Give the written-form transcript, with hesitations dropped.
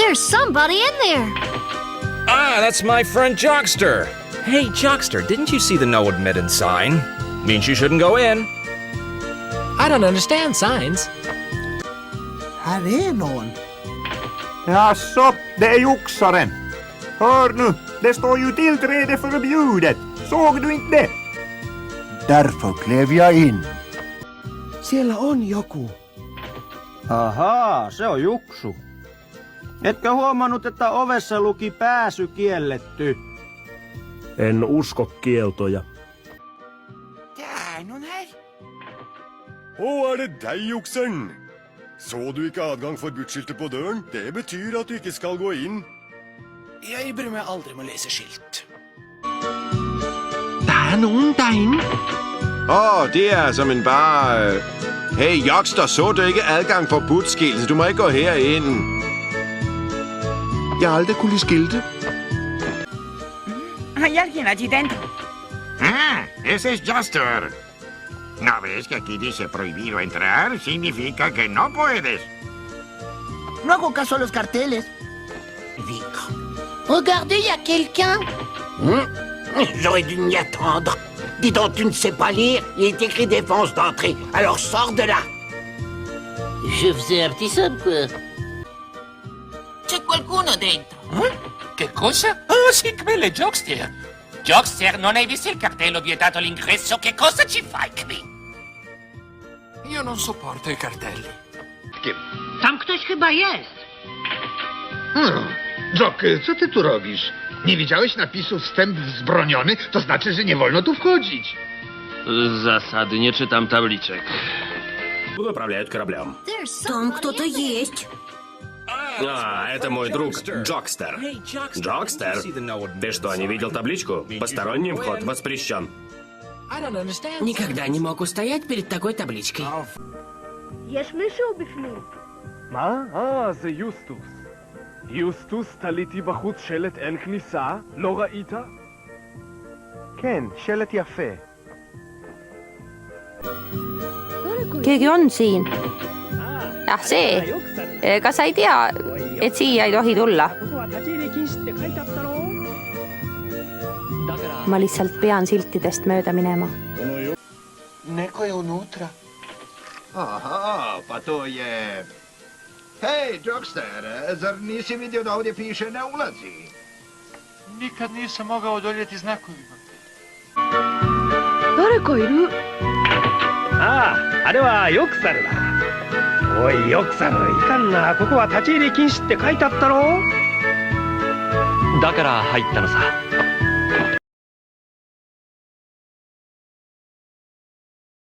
There's somebody in there. Ah, that's my friend Jockster. Hey, Jockster, didn't you see the no admitting sign? Means you shouldn't go in. I don't understand signs. Här är någon. Jaså, det är joxaren. Hör nu, det står ju tillträde förbjudet. Såg du inte det? Därför klev jag in. Siellä on joku. Ahaa, se on Juksu. Etkö huomannut, että ovessa luki pääsy kielletty? En usko kieltoja. Där, någon här. Å, er det deg, Juksen? Så du ikke adgang forbudt-skiltet på døren? Det betyr at du ikke skal gå inn. Jeg bryr meg aldri om å lese skilt. Der er nogen derinde. Det er som en bare... Hey, Jockster, så du ikke adgang forbudt-skilt, så du må ikke gå herind. Jeg har aldrig kunne lide skilte. ¿Hay alguien allí dentro? Ese es Jockster. ¿No ves que aquí dice prohibido entrar? Significa que no puedes. No hago caso a los carteles. Regardez, il y a quelqu'un. J'aurais dû m'y attendre. Dis donc, tu ne sais pas lire? Il est écrit défense d'entrée. Alors sors de là. Je faisais un petit somme, quoi. C'è qualcuno dentro. Che cosa? Oh, sì, quello è Jockster. Jockster, non hai visto il cartello vietato l'ingresso? Che cosa ci fai qui? Io non sopporto i cartelli. Tam ktoś chyba jest. Jock, co ty tu robisz? Nie widziałeś napisu wstęp wzbroniony? To znaczy, że nie wolno tu wchodzić. Z zasady nie czytam tabliczek. Управляют кораблем. Там кто-то есть. Это мой друг Джокстер. Джокстер? Ты что, не видел табличку? Посторонний вход воспрещен. Никогда не мог устоять перед такой табличкой. יש מישהו בפנים. מה? זה יוסטוס. יוסטוס, תליתי בחוץ שלט אין כניסה? לא ראית? כן, שלט יפה. keegi on siin? jah, see. Kas sa ei tea, et siia ei tohi tulla? Ma lihtsalt pean siltidest mööda minema. Neko je unutra. Aha, pa to je... Hej, Jockster, zar nisi vidio da ovdje piše ne ulazi? Nikad nisam mogao odoljeti znakovima. 誰かいる。あれはヨクサルだ。おい、ヨクサル、いかんな。ここは立ち入り禁止って書いてあったろ。だから入ったのさ。